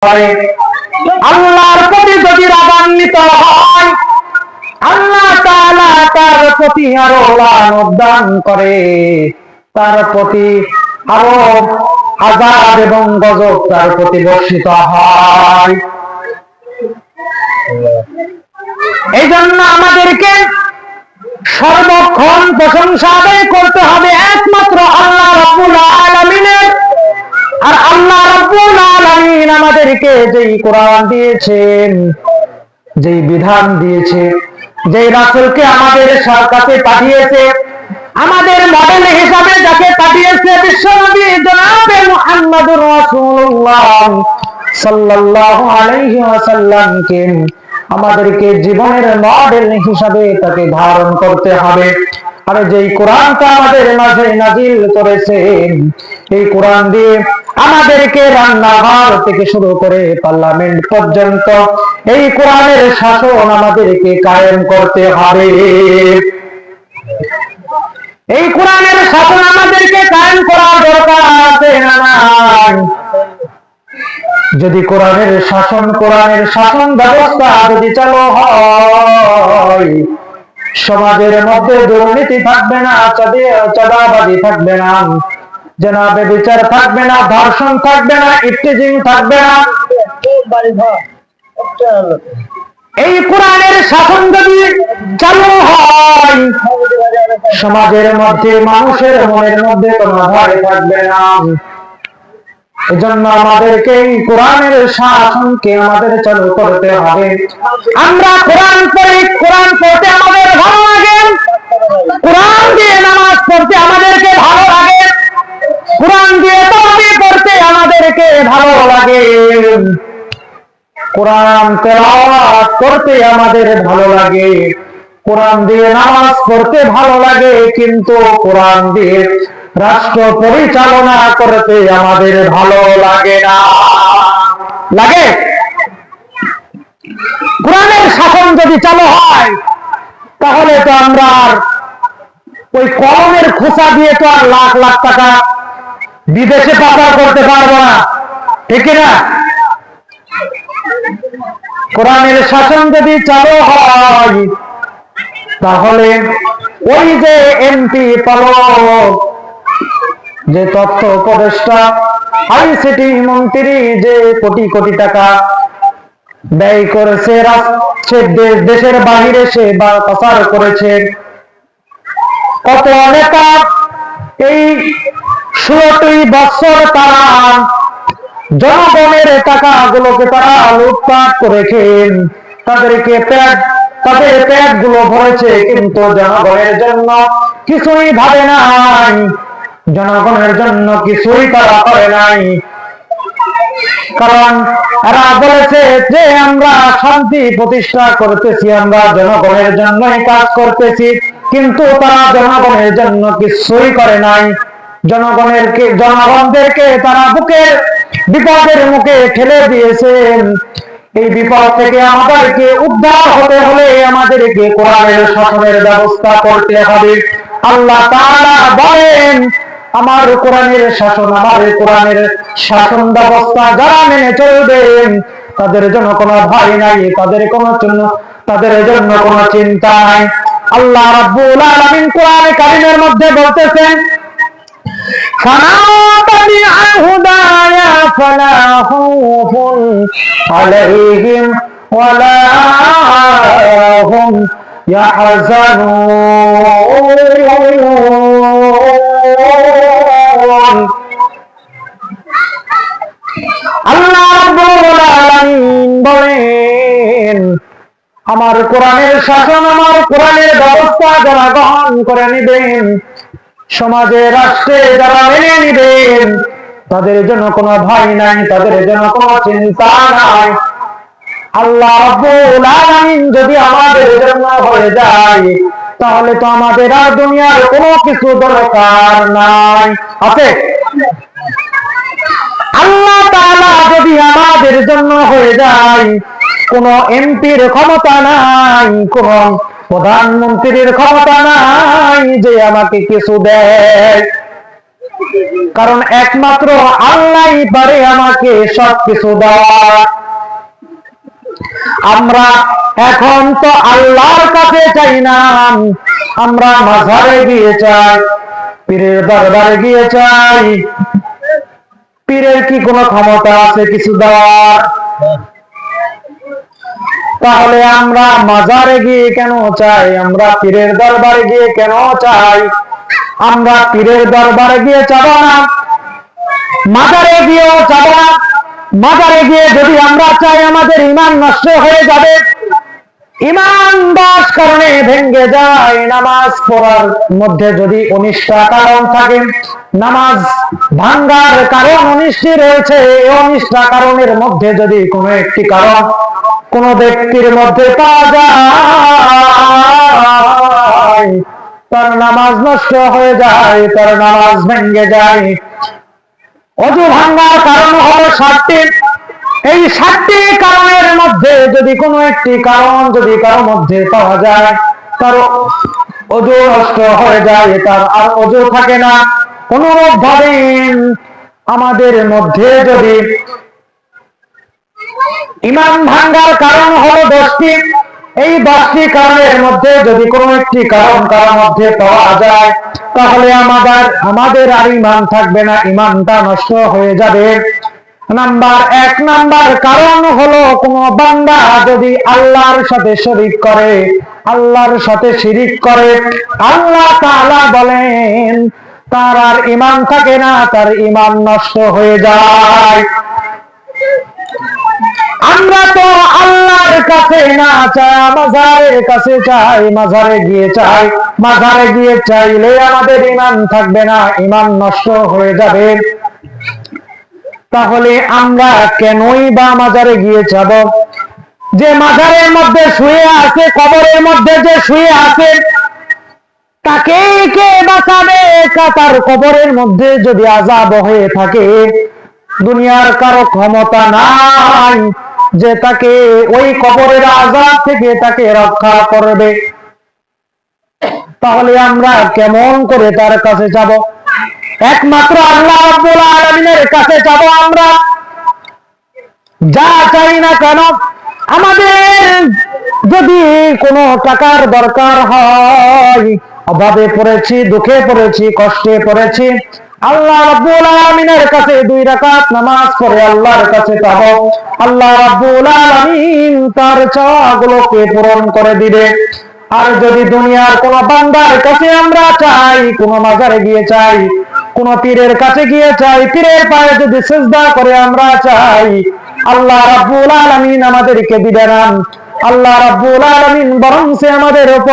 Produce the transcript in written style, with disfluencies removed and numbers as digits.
করে, আল্লাহর প্রতি যদি রাগান্বিত হয়, আল্লাহ তাআলা তার প্রতি আরো লানত দান করে, তার প্রতি আরো আযাব এবং গজব তার প্রতি বর্ষিত হয়। এই জন্য আমাদেরকে সর্বক্ষণ প্রশংসা আদায় করতে হবে একমাত্র আল্লাহ রাব্বুল আলামিনের। আর আল্লাহ রাব্বুল আলামিন আমাদেরকে যেই কোরআন দিয়েছেন, যেই বিধান দিয়েছে, যেই রাসূলকে আমাদের কাছে পাঠিয়েছে, আমাদের মডেল হিসাবে যাকে পাঠিয়েছে বিশ্বনবী জনাবে মুহাম্মদুর রাসূলুল্লাহ সাল্লাল্লাহু আলাইহি ওয়াসাল্লামকে আমাদেরকে জীবনের মডেল হিসাবে তাকে ধারণ করতে হবে। আর যেই কোরআনটা আমাদের মাঝে নাজিল করেছেন, এই কোরআন দিয়ে আমাদেরকে রান্নাঘর থেকে শুরু করে পার্লামেন্ট পর্যন্ত এই কোরআনের শাসন আমাদেরকে কায়েম করতে হবে। এই কোরআনের শাসন আমাদেরকে কায়েম করা দরকার আছে না নাই? যদি কোরআনের শাসন ব্যবস্থা যদি চালু হয়, সমাজের মধ্যে দুর্নীতি থাকবে না, চাঁদাবাজি থাকবে না, জেনাবে বিচার থাকবে না, ধর্ষণ থাকবে না, ইফতিজিং থাকবে না। এই কোরআনের শাসন যদি চালু হয়, সমাজের মধ্যে মানুষের মনের মধ্যে কোনো ভয় থাকবে না। এজন্য আমাদেরকে এই কোরআনের শাসনকে আমাদের চালু করতে হবে। আমরা কোরআন পড়ি, কোরআন পড়তে আমাদের ভালো লাগে, কোরআন দিয়ে নামাজ পড়তে আমাদেরকে ভালো লাগে, কোরআন দিয়ে তাসবিহ পড়তে আমাদেরকে ভালো লাগে, কোরআন তেলাওয়াত করতে আমাদের ভালো লাগে, কোরআন দিয়ে নামাজ পড়তে ভালো লাগে, কিন্তু কোরআন দিয়ে রাষ্ট্র পরিচালনা করতে আমাদের ভালো লাগে না। লাগে? কোরআনের শাসন যদি চালু হয়, তাহলে তো আমরা আর ওই কলমের খোসা দিয়ে তো আর লাখ লাখ টাকা বিদেশে পাচার করতে পারবো না, ঠিক না? কোরআনের শাসন যদি চালু হয়, তাহলে ওই যে এমপি পালক, যে তথ্য উপদেষ্টা, আইসিটি মন্ত্রী যে কোটি কোটি টাকা ব্যয় করেছে, দেশের বাহিরে সে পাচার করেছে, কত নেতা এই 16টি বছর তারা জনগণের টাকাগুলোকে তারা লুটপাট করেছেন, তাদের পেট গুলো ভরেছে, কিন্তু জনগণের জন্য কিছুই ভাবে নাই, জনগণের জন্য কিছুই তারা করে নাই। কারণ এরা বলেছে যে আমরা শান্তি প্রতিষ্ঠা করতেছি, আমরা জনগণের জন্যই কাজ করতেছি, কিন্তু তারা জনগণের জন্য কিছুই করে নাই। জনগণদেরকে তারা বুকের বিপদের মুখে ঠেলে দিয়েছেন। এই বিপদ থেকে আমাদেরকে উদ্ধার হতে হলে আমাদেরকে কোরআনের শাসনের ব্যবস্থা করতে হবে। আল্লাহ তাআলা বলেন, আমার কোরআনের শাসন ব্যবস্থা যারা মেনে চলবেন, তাদের জন্য কোনো ভয় নাই, তাদের জন্য কোনো চিন্তা নাই। আল্লাহ রাব্বুল আলামিন কোরআনে কারীমের মধ্যে বলতেছেন, ফালা তাবিআ হুদায়া ফালা খাউফুন আলাইহিম ওয়ালা হুম ইয়াহজানুন। আল্লাহ রাব্বুল আলামিন বলেন, আমার কোরআনের শাসন, আমার কোরআনের ব্যবস্থা যারা গ্রহণ করে নেবেন, সমাজে রাষ্ট্রে যারা মেনে নেবেন, তাদের জন্য কোনো ভয় নাই, তাদের জন্য কোনো চিন্তা নাই। আল্লাহ রাব্বুল আলামিন যদি আমাদের জন্য হয়ে যায়, তাহলে তো আমাদের আর দুনিয়ার কোনো কিছু দরকার নাই। আছে? আল্লাহ তাআলা যদি আমাদের জন্য হয়ে যায়, কোনো এমপির ক্ষমতা নাই, কোন প্রধানমন্ত্রীর ক্ষমতা নাই যে আমাকে কিছু দেয়। কারণ একমাত্র আল্লাহই পারে আমাকে সবকিছু দেওয়া। আমরা এখন তো আল্লাহর কাছে চাই না, আমরা মাজারে গিয়ে চাই, পীরের দরবারে গিয়ে চাই। পীরের কি কোনো ক্ষমতা আছে কিছু দেওয়ার? তাহলে আমরা মাজারে গিয়ে কেন চাই? আমরা পীরের দরবারে গিয়ে কেন চাই? আমরা পীরের দরবারে গিয়ে চাবো না, মাজারে গিয়েও চাবো না। মাজারে গিয়ে যদি আমরা চাই আমাদের ঈমান নষ্ট হয়ে যাবে। ঈমান 10 কারণে ভেঙে যায়। নামাজ পড়ার মধ্যে যদি 19টা কারণ থাকে, নামাজ ভাঙ্গার কারণ 19টি রয়েছে। এই 19টা কারণের মধ্যে যদি কোনো একটি কারণ কোন ব্যক্তির মধ্যে পাওয়া যায়, তার নামাজ নষ্ট হয়ে যায়, তার নামাজ ভেঙে যায়। ওযু ভাঙ্গার কারণ হলো 7টি। এই 7টি কারণের মধ্যে যদি কোনো একটি কারণ যদি কারো মধ্যে পাওয়া যায়, তার ওযু নষ্ট হয়ে যায়, তার আর ওযু থাকে না। অনুরূপ ভাবে আমাদের মধ্যে যদি ঈমান ভাঙ্গার কারণ হলো 10টি, এই 10টি কারণের মধ্যে যদি কোনো একটি কারণ কারোর মধ্যে পাওয়া যায়, তাহলে আমাদের আর ঈমান থাকবে না, ঈমানটা নষ্ট হয়ে যাবে। এক নাম্বার কারণ হলো কোন বান্দা যদি আল্লাহর সাথে শরীক করে, আল্লাহর সাথে শিরিক করে, আল্লাহ তাআলা বলেন তার আর ঈমান থাকে না, তার ঈমান নষ্ট হয়ে যায়। আমরা তো আল্লাহর কাছে না চাই, মাজারের কাছে চাই, মাজারে গিয়ে চাই। মাজারে গিয়ে চাইলে আমাদের ঈমান থাকবে না, ঈমান নষ্ট হয়ে যাবে। তাহলে আমরা কেনই বা মাজারে গিয়ে যাব? যে মাজারের মধ্যে শুয়ে আছে, কবরের মধ্যে যে শুয়ে আছে, তাকে কে বাঁচাবে? তার কবরের মধ্যে যদি আযাব হয়ে থাকে, দুনিয়ার কারো ক্ষমতা নাই যে তাকে ওই কবরের আযাব থেকে তাকে রক্ষা করবে। তাহলে আমরা কেমন করে তার কাছে যাব? একমাত্র আল্লাহ রাব্বুল আলামিনের কাছে যাব। আমরা যা চাই না কেন, আমাদের যদি কোনো টাকার দরকার হয়, অভাবে পড়েছি, দুঃখে পড়েছি, কষ্টে পড়েছি, আল্লাহ রাব্বুল আলামিনের কাছে 2 রাকাত নামাজ পড়ে আল্লাহর কাছে চাবো। আল্লাহ রাব্বুল আলামিন তার চাওয়াগুলোকে পূরণ করে দিবে। আর যদি দুনিয়ার কোন বান্দার কাছে আমরা চাই, কোন মাজারে গিয়ে চাই, কোন পীরের কাছে গিয়ে চাই, পীরের পায়ে যদি সিজদা করে আমরা চাই, আল্লাহ রাব্বুল আলামিন আমাদেরকে দিবেন না। আল্লাহ রাব্বুল আলামিন বরং আমাদের উপর